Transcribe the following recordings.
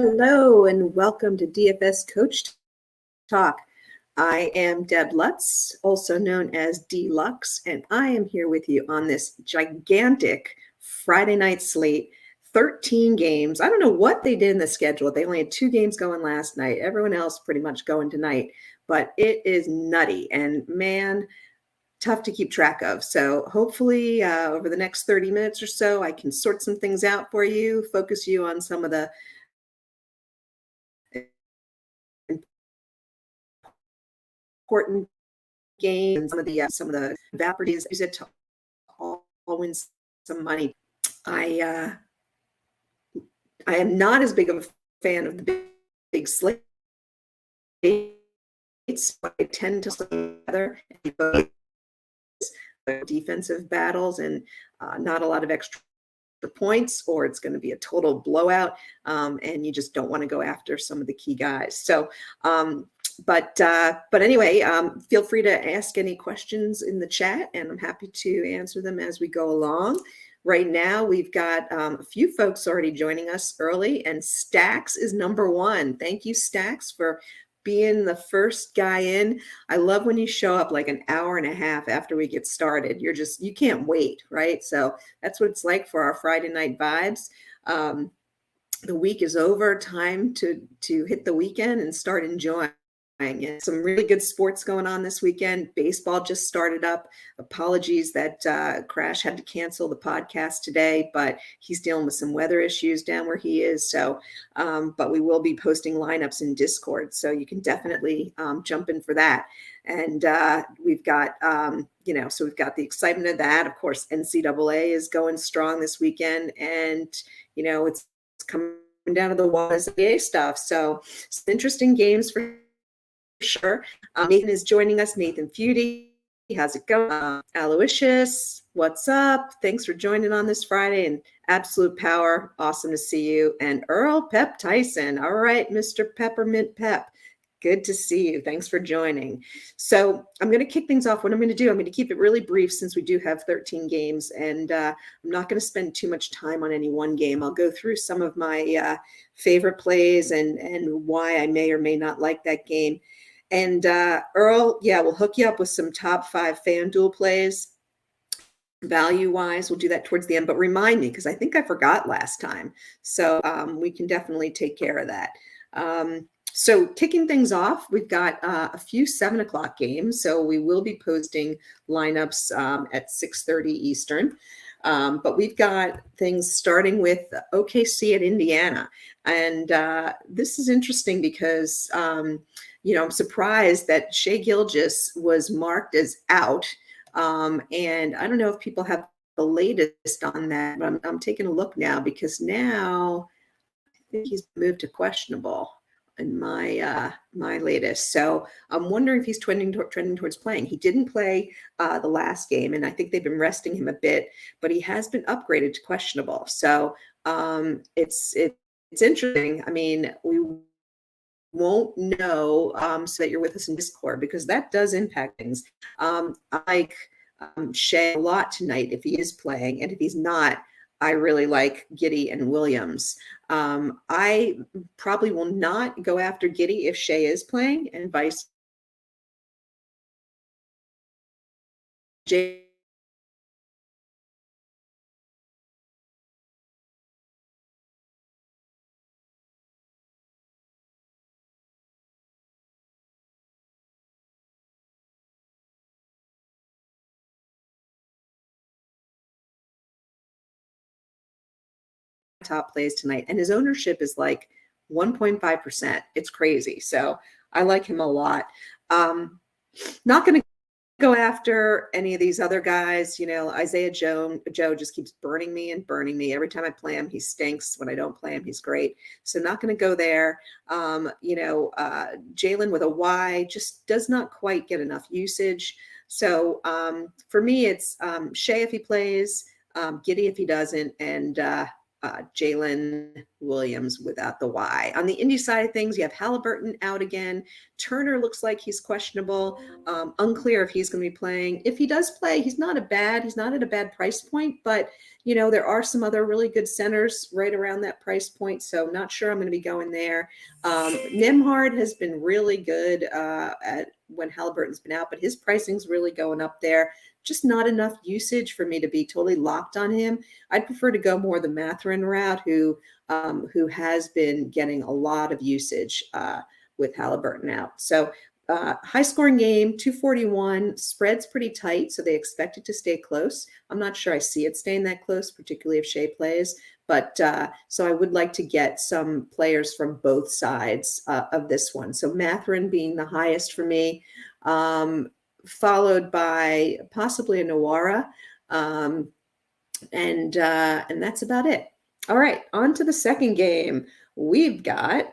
Hello and welcome to DFS Coach Talk. I am Deb Lutz, also known as D-Lux, and I am here with you on this gigantic Friday night slate, 13 games. I don't know what they did in the schedule. They only had 2 games going last night. Everyone else pretty much going tonight, but it is nutty and man, tough to keep track of. So hopefully over the next 30 minutes or so, I can sort some things out for you, focus you on some of the important games, some of the properties, use it to all win some money. I am not as big of a fan of the big slates. I tend to together defensive battles and not a lot of extra points, or it's going to be a total blowout, and you just don't want to go after some of the key guys. So but anyway, feel free to ask any questions in the chat, and I'm happy to answer them as we go along. Right now, we've got a few folks already joining us early, and Stacks is number 1. Thank you, Stacks, for being the first guy in. I love when you show up like an hour and a half after we get started. You can't wait, right? So that's what it's like for our Friday night vibes. The week is over, time to hit the weekend and start enjoying. And some really good sports going on this weekend. Baseball just started up. Apologies that Crash had to cancel the podcast today, but he's dealing with some weather issues down where he is. So, but we will be posting lineups in Discord, so you can definitely jump in for that. And we've got, so we've got the excitement of that. Of course, NCAA is going strong this weekend, and it's coming down to the YAHOO stuff. So some interesting games for sure. Nathan is joining us. Nathan Feudy, how's it going? Aloysius, what's up? Thanks for joining on this Friday, and absolute power. Awesome to see you. And Earl Pep Tyson. All right, Mr. Peppermint Pep. Good to see you. Thanks for joining. So I'm going to kick things off. What I'm going to do, I'm going to keep it really brief since we do have 13 games, and I'm not going to spend too much time on any one game. I'll go through some of my favorite plays and why I may or may not like that game. And Earl, we'll hook you up with some top 5 FanDuel plays. Value-wise, we'll do that towards the end. But remind me, because I think I forgot last time. So we can definitely take care of that. So kicking things off, we've got a few 7 o'clock games. So we will be posting lineups at 6:30 Eastern. But we've got things starting with OKC at Indiana. And this is interesting because I'm surprised that Shai Gilgeous was marked as out. And I don't know if people have the latest on that, but I'm taking a look now, because now I think he's moved to questionable in my my latest. So I'm wondering if he's trending towards playing. He didn't play the last game, and I think they've been resting him a bit, but he has been upgraded to questionable. So it's interesting. I mean, we won't know so that you're with us in Discord, because that does impact things. I like Shai a lot tonight if he is playing, and if he's not, I really like Giddey and Williams. I probably will not go after Giddey if Shai is playing, and vice versa. Top plays tonight, and his ownership is like 1.5%. It's crazy. So I like him a lot. Not going to go after any of these other guys. Isaiah Joe just keeps burning me. Every time I play him, he stinks. When I don't play him, he's great. So not going to go there. Jalen with a Y just does not quite get enough usage. So for me, it's Shai if he plays, Giddey if he doesn't, and Jalen Williams without the Y. On the Indy side of things, you have Halliburton out again. Turner looks like he's questionable. Unclear if he's going to be playing. If he does play, he's not at a bad price point, but there are some other really good centers right around that price point. So not sure I'm going to be going there. Nembhard has been really good at when Halliburton's been out, but his pricing's really going up there. Just not enough usage for me to be totally locked on him. I'd prefer to go more the Mathurin route, who has been getting a lot of usage with Halliburton out. So high scoring game, 241, spread's pretty tight, so they expect it to stay close. I'm not sure I see it staying that close, particularly if Shea plays. But so I would like to get some players from both sides of this one. So Mathurin being the highest for me, followed by possibly a Nawara, and that's about it. All right, on to the second game. We've got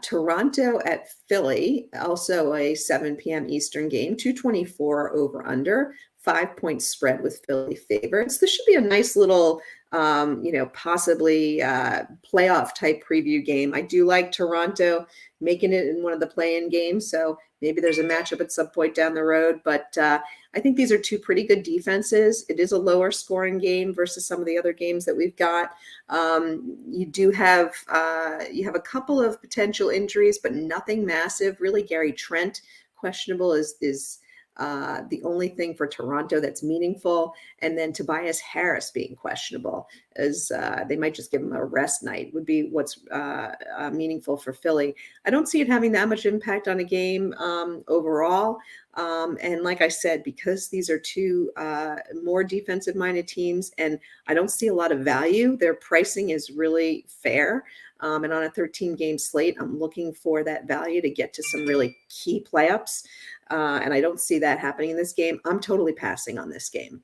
Toronto at Philly, also a 7 p.m. Eastern game, 224 over under, 5-point spread with Philly favorites. This should be a nice little, possibly playoff type preview game. I do like Toronto making it in one of the play-in games, so maybe there's a matchup at some point down the road. But I think these are two pretty good defenses. It is a lower scoring game versus some of the other games that we've got. You do have a couple of potential injuries, but nothing massive. Really, Gary Trent questionable is the only thing for Toronto that's meaningful. And then Tobias Harris being questionable, as they might just give him a rest night, would be what's meaningful for Philly. I don't see it having that much impact on a game overall. And like I said, because these are two more defensive-minded teams, and I don't see a lot of value, their pricing is really fair. And on a 13-game slate, I'm looking for that value to get to some really key playoffs. And I don't see that happening in this game. I'm totally passing on this game.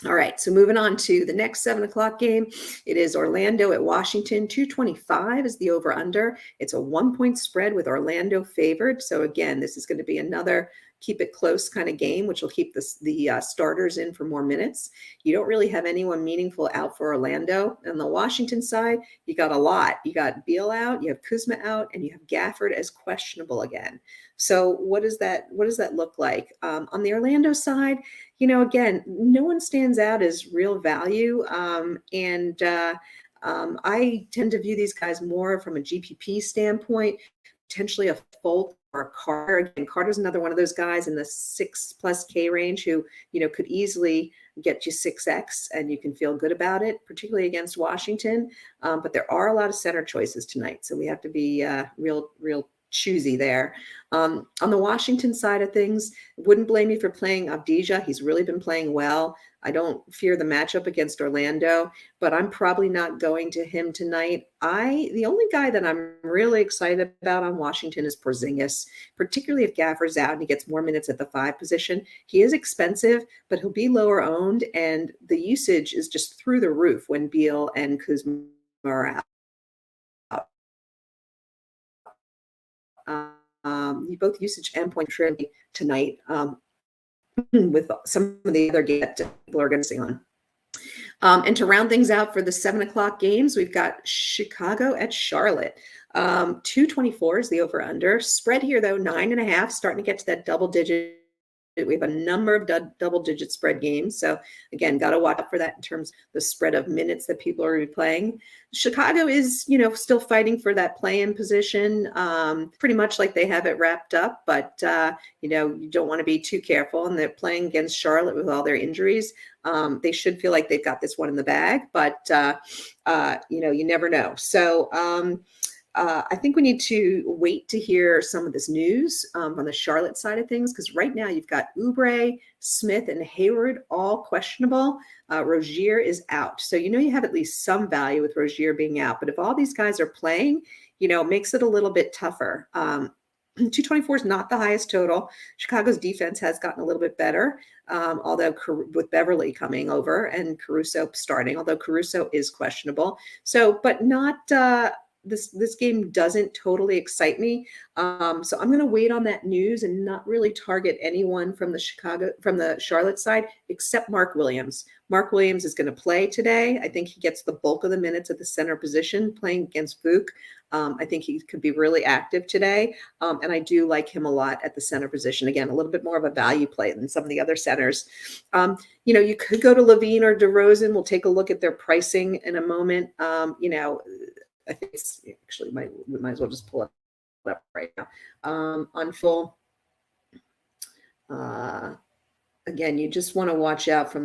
All right, so moving on to the next 7 o'clock game. It is Orlando at Washington. 225 is the over-under. It's a 1-point spread with Orlando favored. So again, this is going to be another keep it close kind of game, which will keep the starters in for more minutes. You don't really have anyone meaningful out for Orlando. On the Washington side, you got a lot. You got Beal out, you have Kuzma out, and you have Gafford as questionable again. So what does that look like? On the Orlando side, again, no one stands out as real value. I tend to view these guys more from a GPP standpoint, potentially a Folk or a Carter. Again, Carter's another one of those guys in the 6+ K range who, could easily get you 6X and you can feel good about it, particularly against Washington. But there are a lot of center choices tonight, so we have to be real choosy there. On the Washington side of things, wouldn't blame you for playing Avdija. He's really been playing well. I don't fear the matchup against Orlando, but I'm probably not going to him tonight. The only guy that I'm really excited about on Washington is Porzingis, particularly if Gafford's out and he gets more minutes at the 5 position. He is expensive, but he'll be lower owned, and the usage is just through the roof when Beal and Kuzma are out. Both usage and point trade tonight with some of the other games that people are going to sing on. And to round things out for the 7 o'clock games, we've got Chicago at Charlotte. 224 is the over-under. Spread here, though, 9.5, starting to get to that double digit. We have a number of double-digit spread games. So, again, got to watch out for that in terms of the spread of minutes that people are playing. Chicago is, still fighting for that play-in position, pretty much like they have it wrapped up. But, you don't want to be too careful. And they're playing against Charlotte with all their injuries. They should feel like they've got this one in the bag. But, you never know. So, I think we need to wait to hear some of this news on the Charlotte side of things, because right now you've got Oubre, Smith, and Hayward all questionable. Rozier is out. So you have at least some value with Rozier being out. But if all these guys are playing, it makes it a little bit tougher. 224 is not the highest total. Chicago's defense has gotten a little bit better, although with Beverly coming over and Caruso starting, although Caruso is questionable. So, but not this game doesn't totally excite me. So I'm going to wait on that news and not really target anyone from the Charlotte side, except Mark Williams. Mark Williams is going to play today. I think he gets the bulk of the minutes at the center position playing against Vuk. I think he could be really active today. And I do like him a lot at the center position. Again, a little bit more of a value play than some of the other centers. You could go to Levine or DeRozan. We'll take a look at their pricing in a moment. I think it's actually we might as well just pull it up right now. On full. Again, you just want to watch out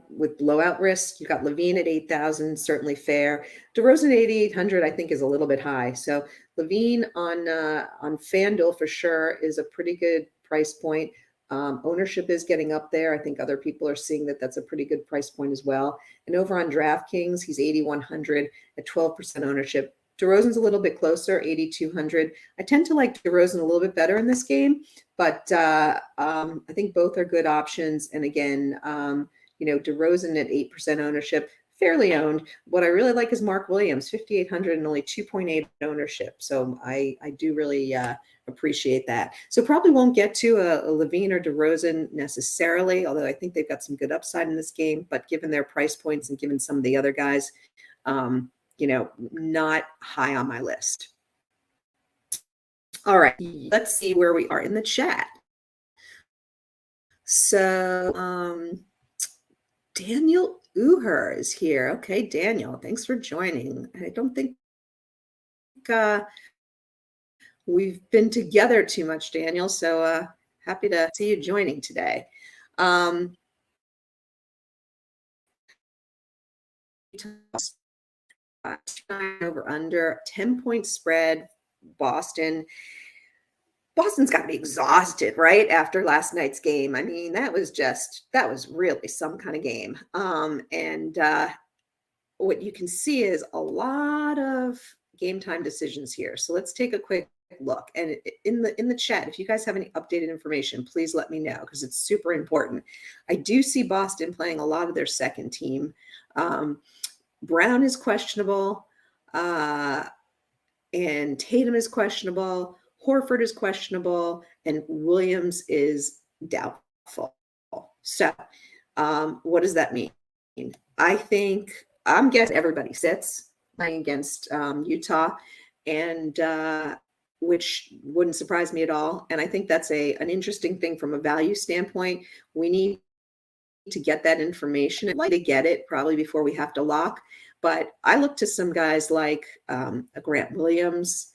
with blowout risk. You've got Levine at 8,000, certainly fair. DeRozan at 8,800, I think, is a little bit high. So Levine on FanDuel for sure is a pretty good price point. Ownership is getting up there. I think other people are seeing that that's a pretty good price point as well. And over on DraftKings, he's 8,100 at 12% ownership. DeRozan's a little bit closer, 8,200. I tend to like DeRozan a little bit better in this game, but I think both are good options. And again, DeRozan at 8% ownership, fairly owned. What I really like is Mark Williams, 5,800 and only 2.8 ownership. So I do really appreciate that. So probably won't get to a Levine or DeRozan necessarily, although I think they've got some good upside in this game. But given their price points and given some of the other guys, not high on my list. All right, let's see where we are in the chat. So Daniel Uher is here. Okay, Daniel, thanks for joining. I don't think we've been together too much, Daniel, so happy to see you joining today. Over under 10-point spread. Boston's got to be exhausted, right, after last night's game. I mean, that was really some kind of game. And what you can see is a lot of game time decisions here. So let's take a quick look. And in the chat, if you guys have any updated information, please let me know because it's super important. I do see Boston playing a lot of their second team. Brown is questionable, and Tatum is questionable. Horford is questionable, and Williams is doubtful. So what does that mean? I'm guessing everybody sits playing against Utah, and which wouldn't surprise me at all. And I think that's an interesting thing from a value standpoint. We need to get that information. I'd like to get it probably before we have to lock. But I look to some guys like a Grant Williams,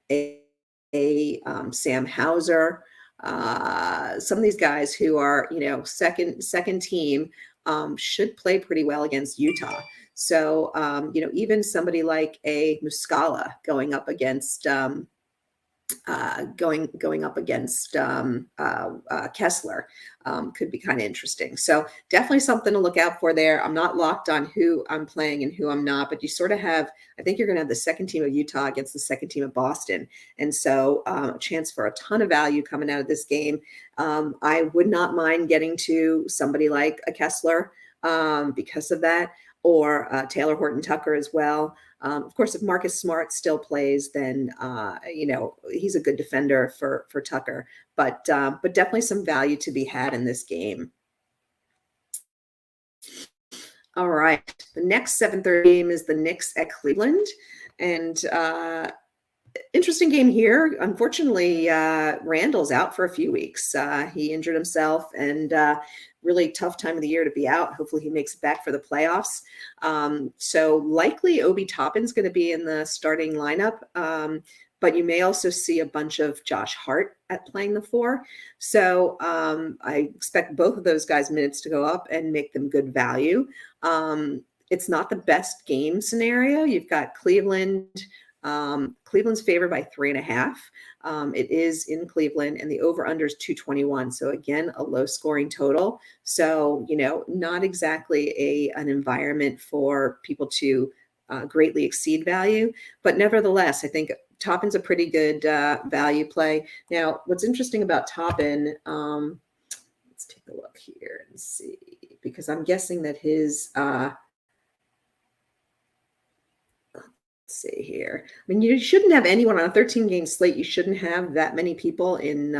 Sam Hauser, some of these guys who are, second team should play pretty well against Utah. So, even somebody like a Muscala going up against Kessler could be kind of interesting. So definitely something to look out for there. I'm not locked on who I'm playing and who I'm not, but you sort of have, I think you're going to have the second team of Utah against the second team of Boston. And so a chance for a ton of value coming out of this game. I would not mind getting to somebody like a Kessler because of that, or Taylor Horton Tucker as well. Of course, if Marcus Smart still plays, then he's a good defender for Tucker. But definitely some value to be had in this game. All right, the next 7:30 game is the Knicks at Cleveland, and interesting game here. Unfortunately, Randall's out for a few weeks. He injured himself, and really tough time of the year to be out. Hopefully he makes it back for the playoffs. So likely Obi Toppin's going to be in the starting lineup. But you may also see a bunch of Josh Hart at playing the 4. So I expect both of those guys' minutes to go up and make them good value. It's not the best game scenario. You've got Cleveland. Cleveland's favored by 3.5. It is in Cleveland, and the over-under is 221. So again, a low-scoring total. So, not exactly an environment for people to greatly exceed value. But nevertheless, I think Toppin's a pretty good value play. Now, what's interesting about Toppin, let's take a look here and see, because I'm guessing that his see here. I mean, you shouldn't have anyone on a 13-game slate. You shouldn't have that many people in,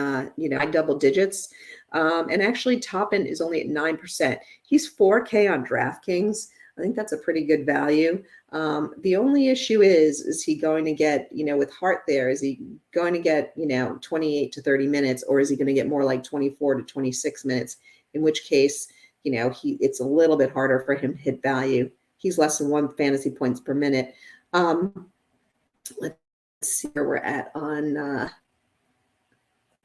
double digits. And actually, Toppin is only at 9%. He's 4K on DraftKings. I think that's a pretty good value. The only issue is he going to get, with Hart there, is he going to get, 28 to 30 minutes, or is he going to get more like 24 to 26 minutes? In which case, it's a little bit harder for him to hit value. He's less than 1 fantasy points per minute. Let's see where we're at on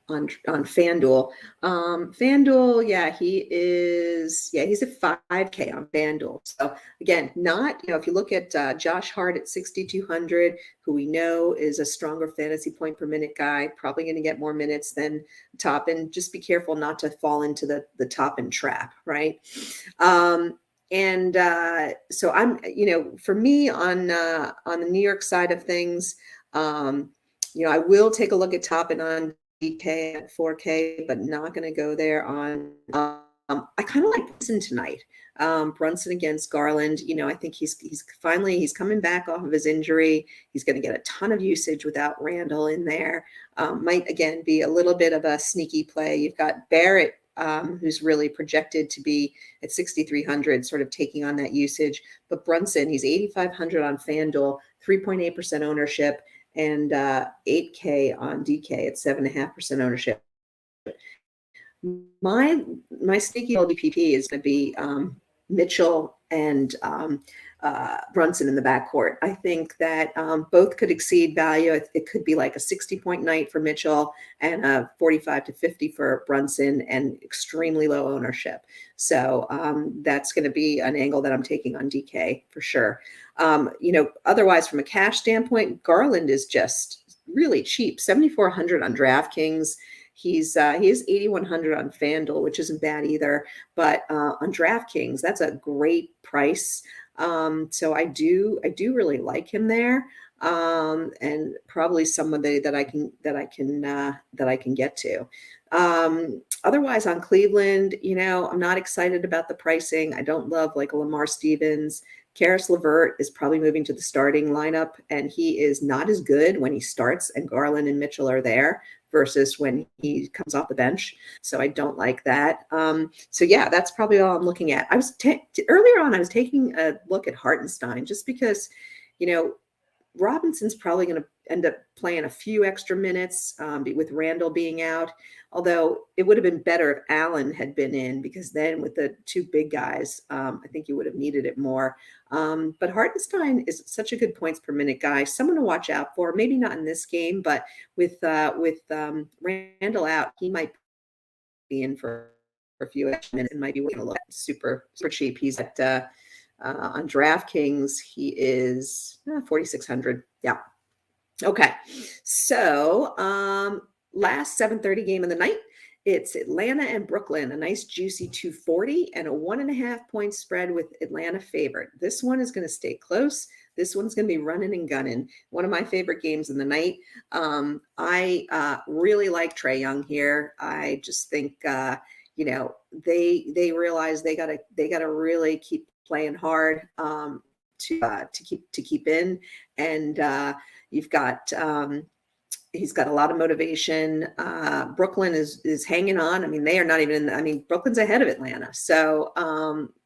FanDuel. FanDuel, he's at 5K on FanDuel. So again, not, if you look at Josh Hart at 6,200, who we know is a stronger fantasy point per minute guy, probably going to get more minutes than Toppin. Just be careful not to fall into the Toppin trap, right? So I'm, for me on the New York side of things, I will take a look at Toppin on DK at 4K, but not going to go there on. I kind of like Brunson tonight. Brunson against Garland. I think he's coming back off of his injury. He's going to get a ton of usage without Randall in there. Might again be a little bit of a sneaky play. You've got Barrett, who's really projected to be at 6,300, sort of taking on that usage. But Brunson, he's 8,500 on FanDuel, 3.8% ownership, and 8K on DK at 7.5% ownership. My sneaky LDPP is going to be Mitchell and Brunson in the backcourt. I think that both could exceed value. It could be like a 60-point night for Mitchell and a 45 to 50 for Brunson, and extremely low ownership. So that's going to be an angle that I'm taking on DK for sure. Otherwise, from a cash standpoint, Garland is just really cheap, 7,400 on DraftKings. He is 8,100 on FanDuel, which isn't bad either. But on DraftKings, that's a great price. So I do really like him there, and probably somebody that I can get to. Otherwise, on Cleveland, I'm not excited about the pricing. I don't love like a Lamar Stevens. Karis LeVert is probably moving to the starting lineup, and he is not as good when he starts and Garland and Mitchell are there versus when he comes off the bench. So I don't like that. So yeah, that's probably all I'm looking at. I was earlier on, I was taking a look at Hartenstein just because, Robinson's probably going to end up playing a few extra minutes with Randall being out. Although it would have been better if Allen had been in, because then with the two big guys, I think you would have needed it more. But Hartenstein is such a good points per minute guy, someone to watch out for. Maybe not in this game, but with Randall out, he might be in for a few extra minutes and might be working a little super cheap. He's at on DraftKings, he is 4,600. Yeah. Okay. So last 7:30 game of the night, it's Atlanta and Brooklyn, a nice juicy 240 and a 1.5 point spread with Atlanta favored. This one is going to stay close. This one's going to be running and gunning. One of my favorite games in the night. I really like Trae Young here. I just think, they realize they gotta really keep playing hard to keep in, and you've got he's got a lot of motivation. Brooklyn is hanging on. I mean, they are not even Brooklyn's ahead of Atlanta, so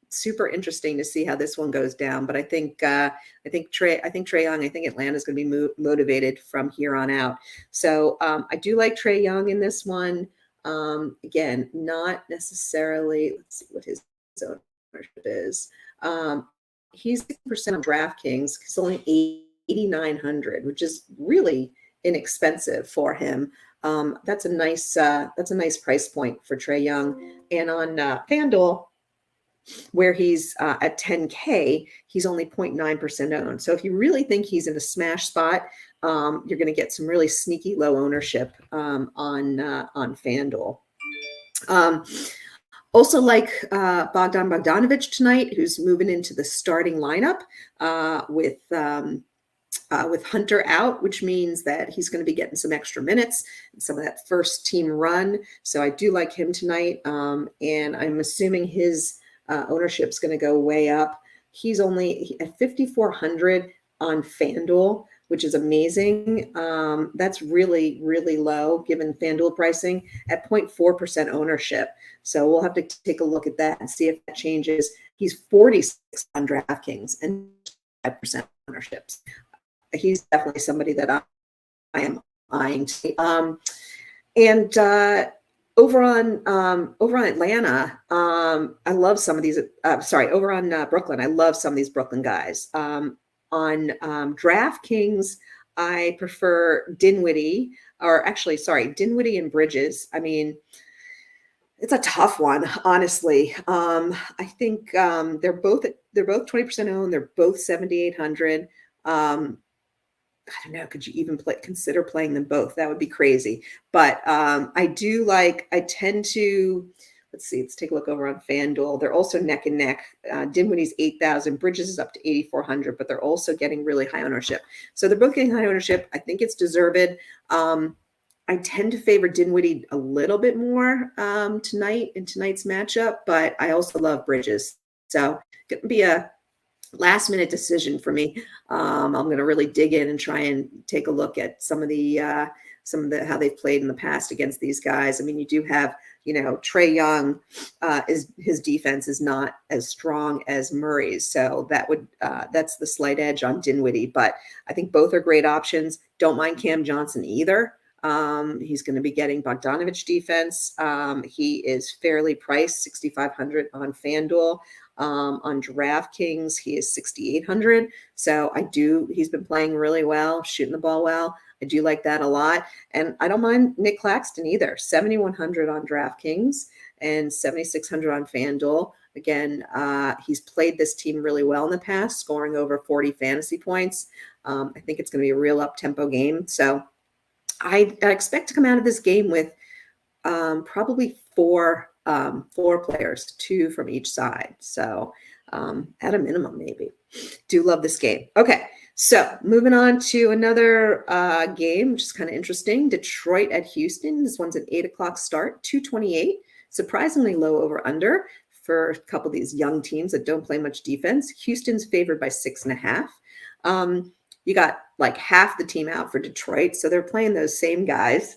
super interesting to see how this one goes down. But I think Trae Young, I think Atlanta's going to be motivated from here on out. So I do like Trae Young in this one. Again, not necessarily. Let's see what his ownership is. He's 6% on DraftKings. He's only 8,900, which is really inexpensive for him. That's a nice price point for Trae Young. And on FanDuel, where he's at 10K, he's only 0.9% owned. So if you really think he's in a smash spot, you're going to get some really sneaky low ownership on FanDuel. Also like Bogdan Bogdanovic tonight, who's moving into the starting lineup with Hunter out, which means that he's going to be getting some extra minutes and some of that first team run. So I do like him tonight, and I'm assuming his ownership is going to go way up. He's only at 5,400. on FanDuel, which is amazing. That's really, really low given FanDuel pricing at 0.4% ownership. So we'll have to take a look at that and see if that changes. He's 46 on DraftKings and 5% ownerships. He's definitely somebody that I am eyeing. And over on Atlanta, I love some of these. Over on Brooklyn, I love some of these Brooklyn guys. On DraftKings, I prefer Dinwiddie, Dinwiddie and Bridges. I mean, it's a tough one, honestly. I think they're both 20% owned. They're both 7,800. I don't know. Could you even consider playing them both? That would be crazy. But I tend to, let's take a look over on FanDuel. They're also neck and neck. Dinwiddie's 8,000. Bridges is up to 8,400, but they're also getting really high ownership. So they're both getting high ownership. I think it's deserved. I tend to favor Dinwiddie a little bit more tonight in tonight's matchup, but I also love Bridges. So it's going to be a last minute decision for me. I'm going to really dig in and try and take a look at some of the how they've played in the past against these guys. I mean, you do have, Trae Young, his defense is not as strong as Murray's. So that's the slight edge on Dinwiddie, but I think both are great options. Don't mind Cam Johnson either. He's going to be getting Bogdanovich defense. He is fairly priced, 6,500 on FanDuel. On DraftKings, he is 6,800. So he's been playing really well, shooting the ball well. I do like that a lot. And I don't mind Nick Claxton either, 7,100 on DraftKings and 7,600 on FanDuel. Again, he's played this team really well in the past, scoring over 40 fantasy points. I think it's going to be a real up-tempo game. So I expect to come out of this game with probably four players, 2 from each side. So at a minimum, maybe. Do love this game. Okay, so moving on to another game, which is kind of interesting. Detroit at Houston. This one's an 8 o'clock start, 228. Surprisingly low over under for a couple of these young teams that don't play much defense. Houston's favored by 6.5. You got like half the team out for Detroit, so they're playing those same guys.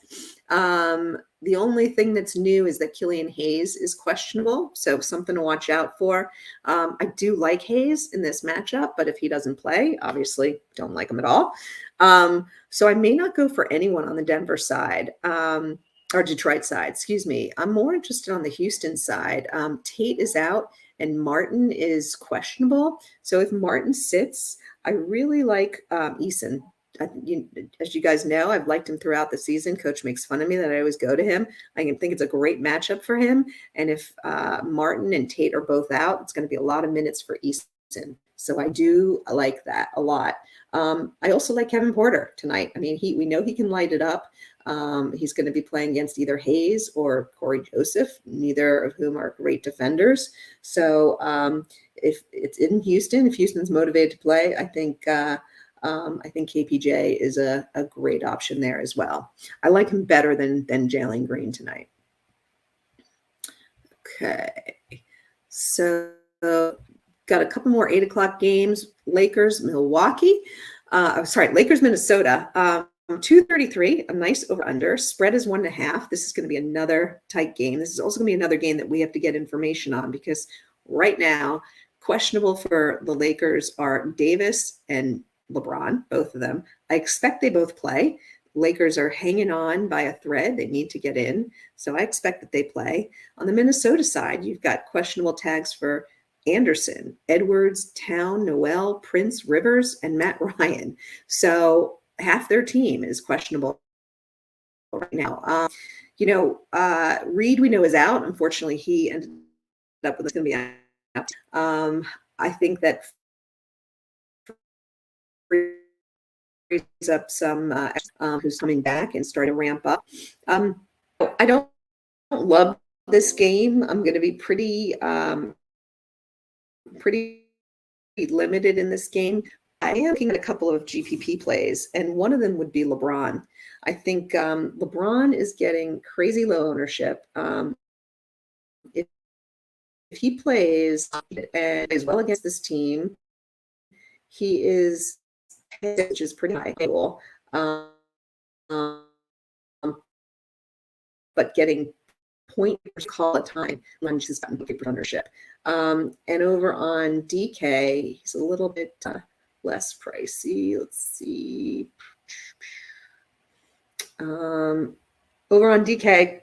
The only thing that's new is that Killian Hayes is questionable, so something to watch out for. I do like Hayes in this matchup, but if he doesn't play, obviously don't like him at all. So I may not go for anyone on the Denver side, or Detroit side, excuse me. I'm more interested on the Houston side. Tate is out and Martin is questionable. So if Martin sits, I really like Eason. As you guys know, I've liked him throughout the season. Coach makes fun of me that I always go to him. I think it's a great matchup for him. And if Martin and Tate are both out, it's going to be a lot of minutes for Easton. So I do like that a lot. I also like Kevin Porter tonight. I mean, we know he can light it up. He's going to be playing against either Hayes or Corey Joseph, neither of whom are great defenders. So if it's in Houston, if Houston's motivated to play, I think KPJ is a great option there as well. I like him better than Jalen Green tonight. Okay, so got a couple more 8 o'clock games. Lakers, Milwaukee. Lakers, Minnesota. 233, a nice over-under. Spread is 1.5. This is going to be another tight game. This is also going to be another game that we have to get information on because right now, questionable for the Lakers are Davis and LeBron, both of them. I expect they both play. Lakers are hanging on by a thread. They need to get in. So I expect that they play. On the Minnesota side, you've got questionable tags for Anderson, Edwards, Town, Noel, Prince, Rivers, and Matt Ryan. So half their team is questionable right now. Reed, we know, is out. Unfortunately, he ended up with it's going to be out. I think that frees up some who's coming back and starting to ramp up. I don't love this game. I'm going to be pretty limited in this game. I am looking at a couple of GPP plays, and one of them would be LeBron. I think LeBron is getting crazy low ownership. If he plays and plays well against this team, he is which is pretty high. Um, but getting point call a time when she's gotten paper ownership. And over on DK, he's a little bit less pricey. Let's see. Over on DK,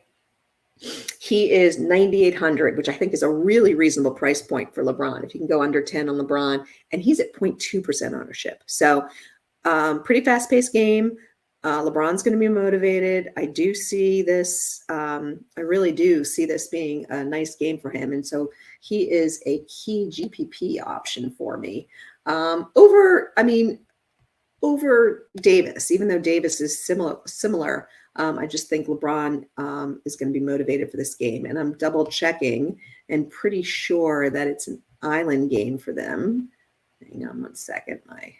he is 9,800, which I think is a really reasonable price point for LeBron. If you can go under 10 on LeBron, and he's at 0.2% ownership. So pretty fast-paced game. LeBron's going to be motivated. I do see this. I really do see this being a nice game for him. And so he is a key GPP option for me over Davis, even though Davis is similar. I just think LeBron is going to be motivated for this game. And I'm double checking and pretty sure that it's an island game for them. Hang on one second. My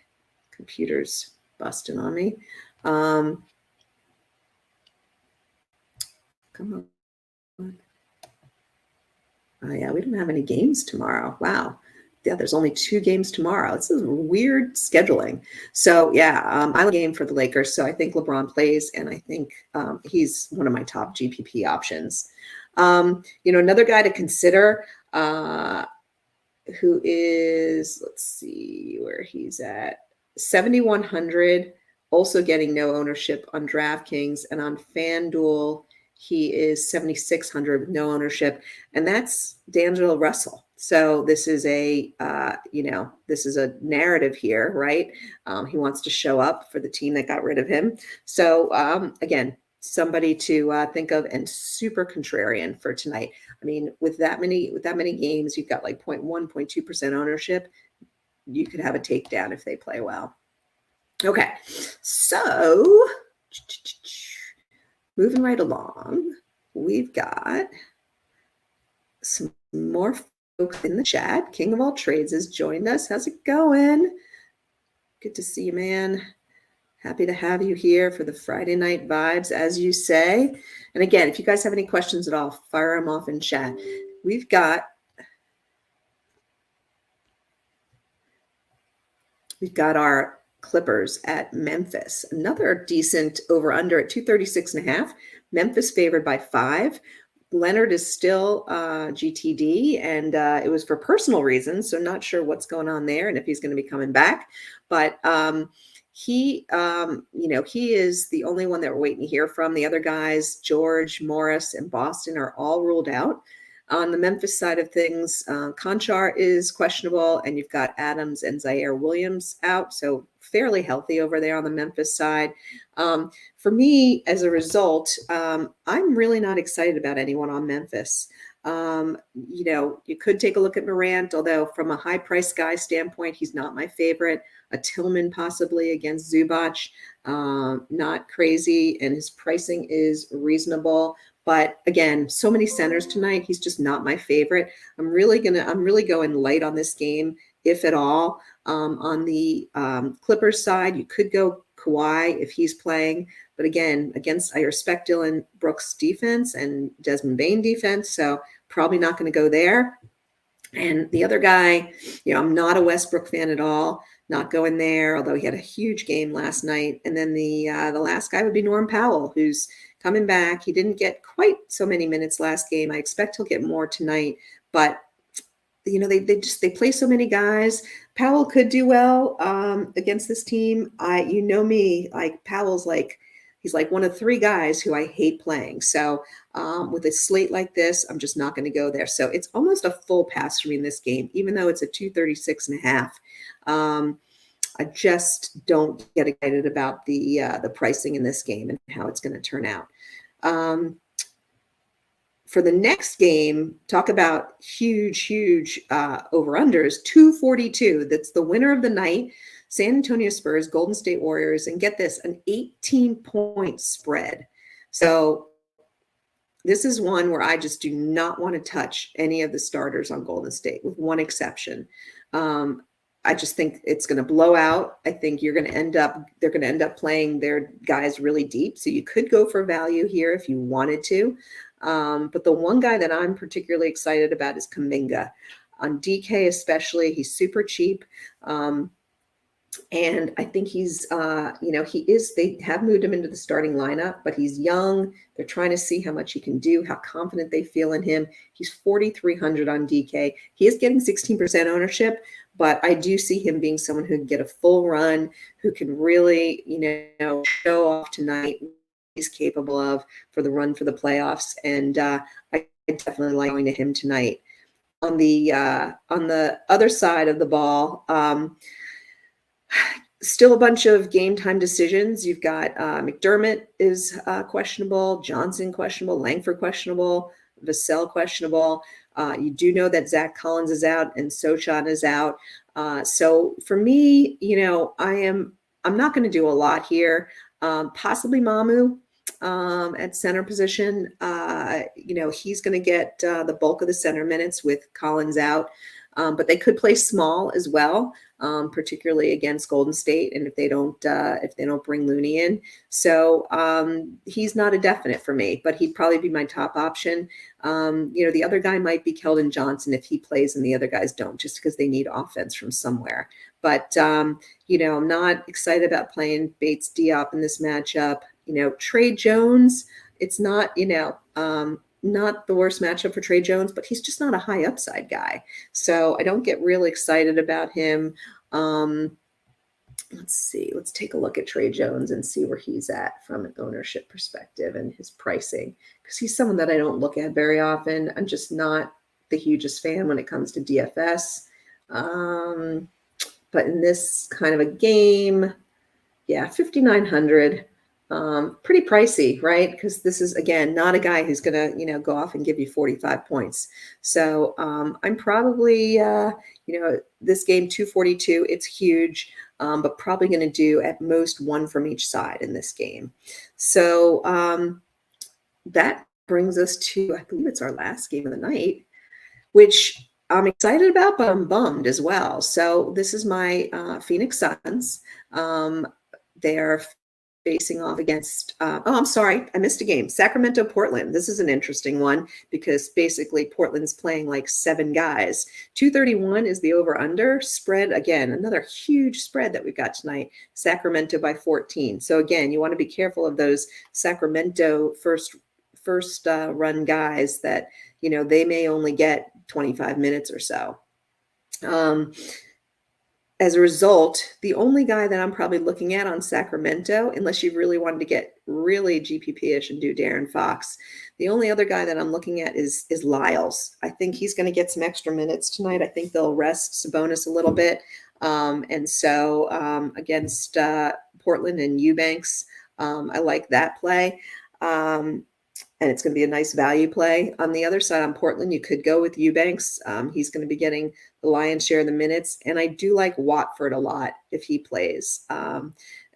computer's busting on me. Come on. Oh yeah, we don't have any games tomorrow. Wow. Yeah, there's only 2 games tomorrow. This is weird scheduling. So yeah, island game for the Lakers. So I think LeBron plays, and I think he's one of my top GPP options. Another guy to consider who is, let's see where he's at, 7,100. Also getting no ownership on DraftKings, and on FanDuel, he is 7,600 with no ownership, and that's D'Angelo Russell. So this is a, this is a narrative here, right? He wants to show up for the team that got rid of him. So again, somebody to think of, and super contrarian for tonight. I mean, with that many games, you've got like 0.1, 0.2% ownership. You could have a takedown if they play well. Okay, so moving right along, we've got some more folks in the chat. King of all trades has joined us. How's it going? Good to see you, man. Happy to have you here for the Friday night vibes, as you say. And again, if you guys have any questions at all, fire them off in chat. We've got our Clippers at Memphis. Another decent over-under at 236.5. Memphis favored by 5. Leonard is still GTD, and it was for personal reasons, so not sure what's going on there and if he's going to be coming back. But he is the only one that we're waiting to hear from. The other guys, George, Morris, and Boston, are all ruled out. On the Memphis side of things, Conchar is questionable, and you've got Adams and Zaire Williams out, so fairly healthy over there on the Memphis side. For me, as a result, I'm really not excited about anyone on Memphis. You could take a look at Morant, although from a high-price guy standpoint, he's not my favorite. A Tillman possibly against Zubac, not crazy, and his pricing is reasonable. But again, so many centers tonight. He's just not my favorite. I'm really going light on this game, if at all. On the Clippers side, you could go Kawhi if he's playing. But again, I respect Dylan Brooks' defense and Desmond Bane defense, so probably not going to go there. And the other guy, I'm not a Westbrook fan at all. Not going there, although he had a huge game last night. And then the last guy would be Norm Powell, who's coming back. He didn't get quite so many minutes last game. I expect he'll get more tonight, but they play so many guys. Powell could do well against this team. Me, like Powell's he's like one of 3 guys who I hate playing. So with a slate like this, I'm just not going to go there. So it's almost a full pass for me in this game, even though it's a 236.5. I just don't get excited about the pricing in this game and how it's going to turn out. For the next game, talk about huge over-unders, 242. That's the winner of the night. San Antonio Spurs, Golden State Warriors, and get this, an 18-point spread. So this is one where I just do not want to touch any of the starters on Golden State, with one exception. I just think it's going to blow out. I think they're going to end up playing their guys really deep. So you could go for value here if you wanted to. But the one guy that I'm particularly excited about is Kuminga. On DK especially, he's super cheap. And I think he's, they have moved him into the starting lineup, but he's young. They're trying to see how much he can do, how confident they feel in him. He's 4,300 on DK. He is getting 16% ownership, but I do see him being someone who can get a full run, who can really, show off tonight what he's capable of for the run for the playoffs. And I definitely like going to him tonight. On the other side of the ball, still a bunch of game time decisions. You've got McDermott is questionable, Johnson questionable, Langford questionable, Vassell questionable. You do know that Zach Collins is out and Sochan is out. So for me, I'm not going to do a lot here. Possibly Mamu at center position. He's going to get the bulk of the center minutes with Collins out. But they could play small as well, particularly against Golden State, and if they don't bring Looney in. So he's not a definite for me, but he'd probably be my top option. The other guy might be Keldon Johnson if he plays and the other guys don't, just because they need offense from somewhere. But I'm not excited about playing Bates Diop in this matchup. Trey Jones, it's not not the worst matchup for Trey Jones, but he's just not a high upside guy. So I don't get really excited about him. Let's see. Let's take a look at Trey Jones and see where he's at from an ownership perspective and his pricing, because he's someone that I don't look at very often. I'm just not the hugest fan when it comes to DFS. But in this kind of a game, 5,900. Pretty pricey, right? Because this is, again, not a guy who's going to, go off and give you 45 points. So I'm probably, this game 242, it's huge, but probably going to do at most one from each side in this game. So that brings us to, I believe it's our last game of the night, which I'm excited about, but I'm bummed as well. So this is my Phoenix Suns. They are facing off against, I'm sorry, I missed a game. Sacramento, Portland. This is an interesting one because basically Portland's playing like 7 guys. 231 is the over-under spread. Again, another huge spread that we've got tonight. Sacramento by 14. So again, you want to be careful of those Sacramento first run guys that, they may only get 25 minutes or so. As a result, the only guy that I'm probably looking at on Sacramento, unless you really wanted to get really GPP-ish and do Darren Fox, the only other guy that I'm looking at is Lyles. I think he's going to get some extra minutes tonight. I think they'll rest Sabonis a little bit. And so against Portland and Eubanks, I like that play. And it's going to be a nice value play. On the other side, on Portland, you could go with Eubanks. He's going to be getting the lion's share of the minutes. And I do like Watford a lot if he plays.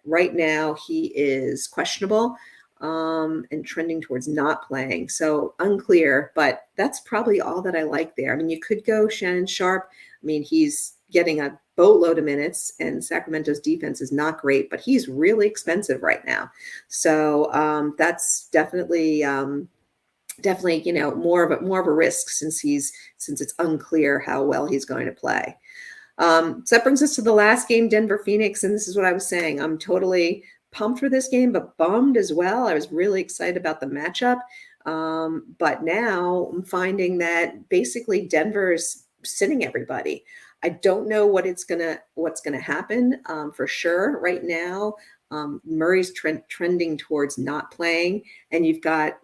Right now, he is questionable and trending towards not playing. So unclear, but that's probably all that I like there. I mean, you could go Shannon Sharp. I mean, he's getting a boatload of minutes, and Sacramento's defense is not great, but he's really expensive right now. So that's definitely more of a risk since it's unclear how well he's going to play. So that brings us to the last game, Denver Phoenix, and this is what I was saying. I'm totally pumped for this game, but bummed as well. I was really excited about the matchup, but now I'm finding that basically Denver is sitting everybody. I don't know what's gonna happen for sure right now. Murray's trending towards not playing, and you've got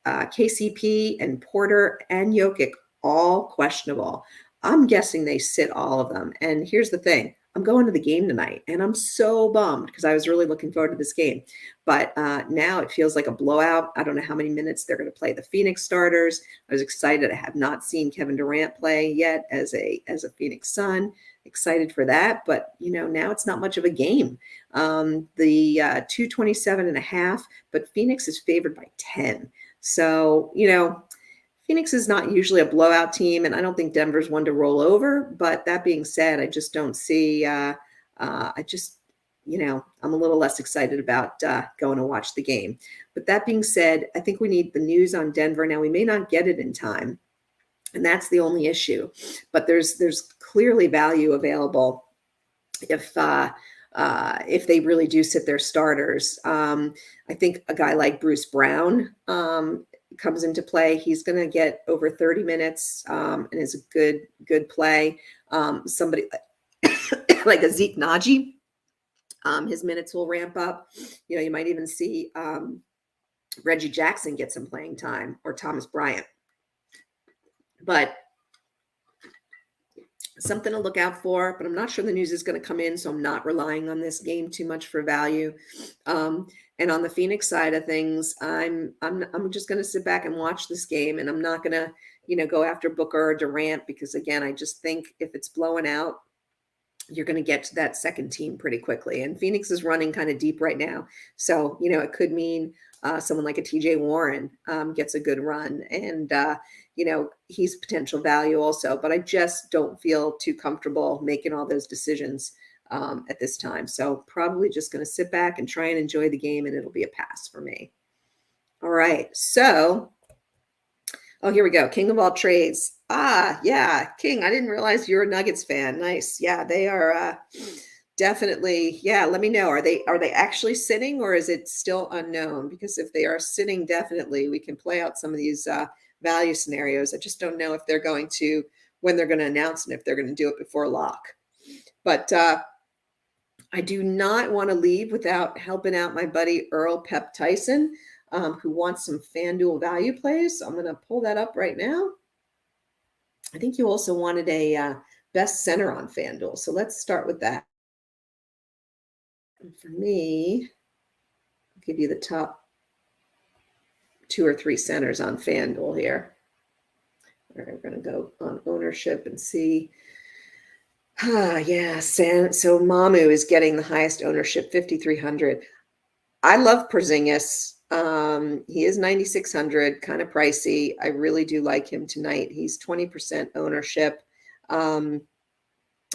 KCP and Porter and Jokic all questionable. I'm guessing they sit all of them. And here's the thing. I'm going to the game tonight, and I'm so bummed because I was really looking forward to this game. But now it feels like a blowout. I don't know how many minutes they're going to play the Phoenix starters. I was excited. I have not seen Kevin Durant play yet as a Phoenix Sun. Excited for that. But, now it's not much of a game. The 227.5, but Phoenix is favored by 10. So, Phoenix is not usually a blowout team, and I don't think Denver's one to roll over. But that being said, I just don't see. I'm a little less excited about going to watch the game. But that being said, I think we need the news on Denver now. We may not get it in time, and that's the only issue. But there's clearly value available if if they really do sit their starters. I think a guy like Bruce Brown comes into play. He's going to get over 30 minutes and is a good play. Somebody like a Zeke Naji, his minutes will ramp up. You might even see Reggie Jackson get some playing time, or Thomas Bryant. But something to look out for, but I'm not sure the news is going to come in, so I'm not relying on this game too much for value. And on the Phoenix side of things, I'm just going to sit back and watch this game, and I'm not going to, go after Booker or Durant, because again, I just think if it's blowing out, you're going to get to that second team pretty quickly. And Phoenix is running kind of deep right now. So, it could mean someone like a TJ Warren gets a good run. And, he's potential value also. But I just don't feel too comfortable making all those decisions at this time. So probably just going to sit back and try and enjoy the game, and it'll be a pass for me. All right. So, here we go. King of all trades. Yeah, King. I didn't realize you're a Nuggets fan. Nice. Yeah, they are definitely. Yeah, let me know. Are they actually sitting, or is it still unknown? Because if they are sitting, definitely we can play out some of these value scenarios. I just don't know if they're going to, when they're going to announce, and if they're going to do it before lock. But I do not want to leave without helping out my buddy Earl Pep Tyson, who wants some FanDuel value plays. So I'm going to pull that up right now. I think you also wanted a best center on FanDuel. So let's start with that. And for me, I'll give you the top 2 or 3 centers on FanDuel here. All right, we're going to go on ownership and see. Yeah, so Mamu is getting the highest ownership, 5,300. I love Porzingis. He is 9,600, kind of pricey. I really do like him tonight. He's 20% ownership. I'll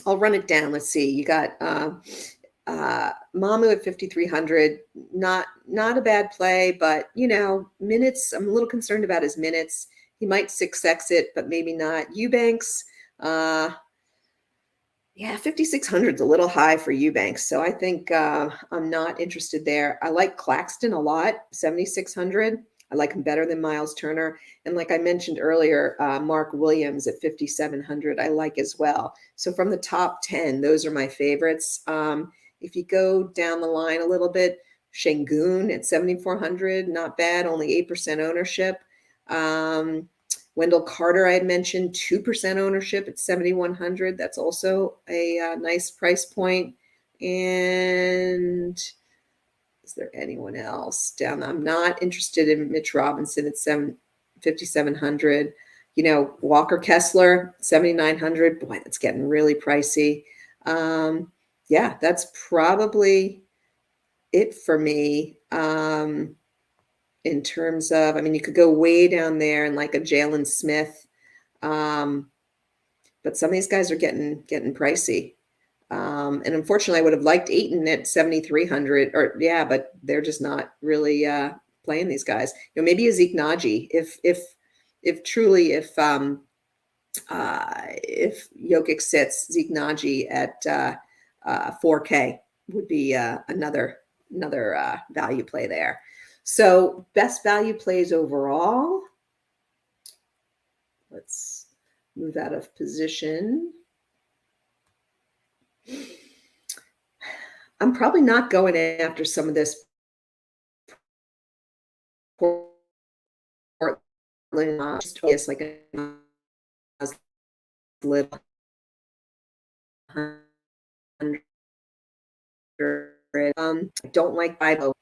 run it down. Let's see. You got Mamu at 5,300. Not a bad play, but minutes. I'm a little concerned about his minutes. He might 6x it, but maybe not. Eubanks. Yeah, 5,600 is a little high for Eubanks. So I think I'm not interested there. I like Claxton a lot, 7,600. I like him better than Miles Turner. And like I mentioned earlier, Mark Williams at 5,700, I like as well. So from the top 10, those are my favorites. If you go down the line a little bit, Şengün at 7,400, not bad, only 8% ownership. Wendell Carter, I had mentioned, 2% ownership at 7,100. That's also a nice price point. And is there anyone else down? I'm not interested in Mitch Robinson at 5,700. Walker Kessler, 7,900. Boy, that's getting really pricey. Yeah, that's probably it for me. In terms of, you could go way down there and like a Jalen Smith. But some of these guys are getting pricey. And unfortunately, I would have liked Ayton at 7,300 but they're just not really playing these guys. Maybe a Zeke Naji if Jokic sits, Zeke Naji at 4K would be another value play there. So best value plays overall. Let's move out of position. I'm probably not going after some of this Portland, just like a little 100. I don't like 5.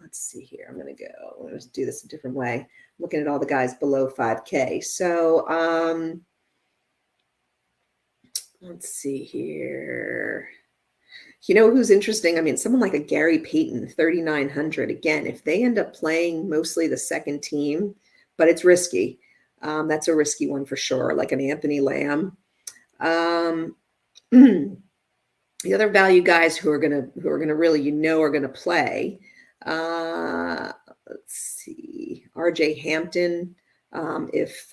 Let's see here. I'm going to do this a different way. I'm looking at all the guys below 5K. So let's see here. Who's interesting? Someone like a Gary Payton, 3,900. Again, if they end up playing mostly the second team, but it's risky. That's a risky one for sure, like an Anthony Lamb. The other value guys who are gonna really are gonna play. Let's see, RJ Hampton. If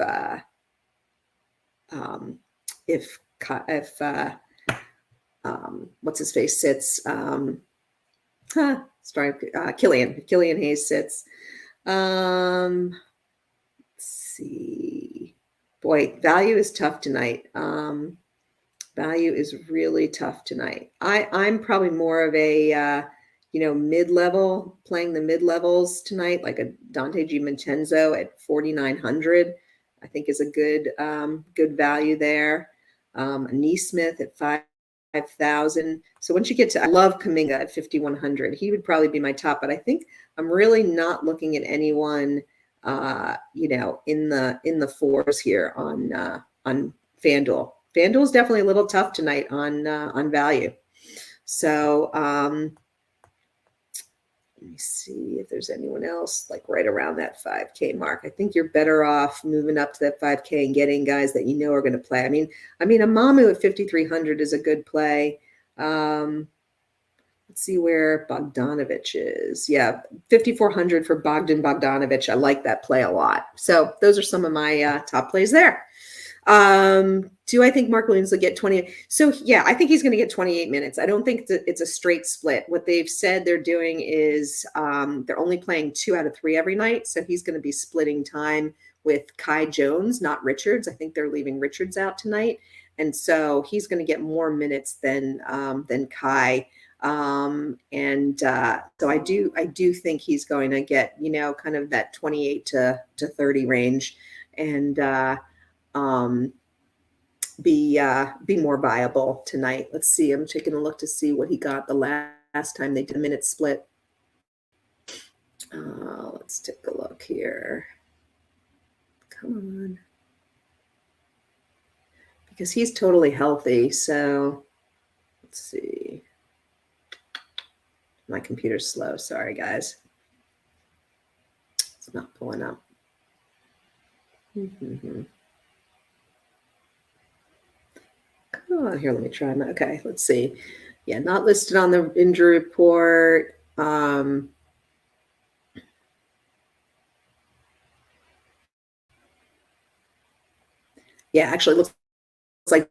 what's his face sits. Killian Hayes sits. Let's see. Boy, value is tough tonight. Value is really tough tonight. I'm probably more of a mid-level, playing the mid-levels tonight, like a Dante Gianvincenzo at 4,900. I think is a good value there. Neesmith at 5,000. So once you get to, I love Kuminga at 5,100. He would probably be my top, but I think I'm really not looking at anyone, in the fours here on FanDuel. FanDuel is definitely a little tough tonight on value. So let me see if there's anyone else like right around that 5K mark. I think you're better off moving up to that 5K and getting guys that you know are going to play. I mean, Amamu at 5,300 is a good play. Let's see where Bogdanovich is. Yeah, 5,400 for Bogdanovich. I like that play a lot. So those are some of my top plays there. Do I think Mark Williams will get 20? So yeah, I think he's going to get 28 minutes. I don't think that it's a straight split. What they've said they're doing is they're only playing 2 out of 3 every night. So he's going to be splitting time with Kai Jones, not Richards. I think they're leaving Richards out tonight. And so he's going to get more minutes than Kai. So I do think he's going to get, kind of that 28 to 30 range and be more viable tonight. Let's see. I'm taking a look to see what he got the last time they did a minute split. Let's take a look here. Come on. Because he's totally healthy. So let's see. My computer's slow. Sorry, guys. It's not pulling up. Come on here. Let me try. Okay, let's see. Yeah, not listed on the injury report. Yeah, actually, it looks like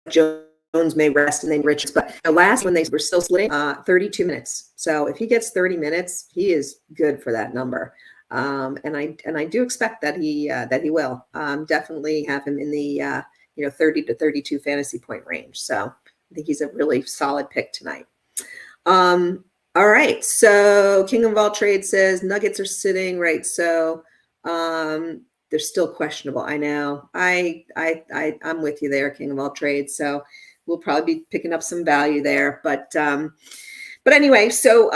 Jones may rest and then Richards. But the last one they were still splitting 32 minutes. So if he gets 30 minutes, he is good for that number. And I do expect that he will definitely have him in the 30 to 32 fantasy point range. So I think he's a really solid pick tonight. All right. So King of All Trades says Nuggets are sitting right. So they're still questionable. I know. I'm with you there, King of All Trades. So we'll probably be picking up some value there. But anyway, so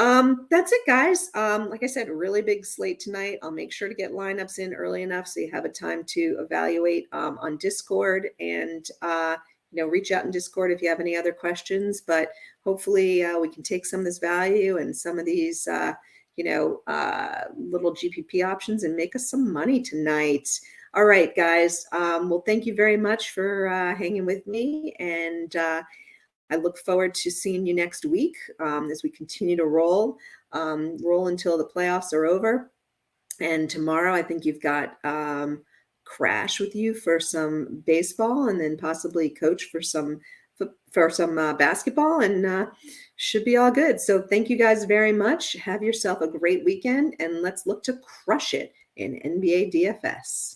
that's it, guys. Like I said, a really big slate tonight. I'll make sure to get lineups in early enough so you have a time to evaluate on Discord and reach out in Discord if you have any other questions. But hopefully we can take some of this value and some of these little GPP options and make us some money tonight. All right, guys. Well, thank you very much for hanging with me, and I look forward to seeing you next week as we continue to roll until the playoffs are over. And tomorrow, I think you've got Crash with you for some baseball, and then possibly Coach for some basketball, and should be all good. So thank you guys very much. Have yourself a great weekend, and let's look to crush it in NBA DFS.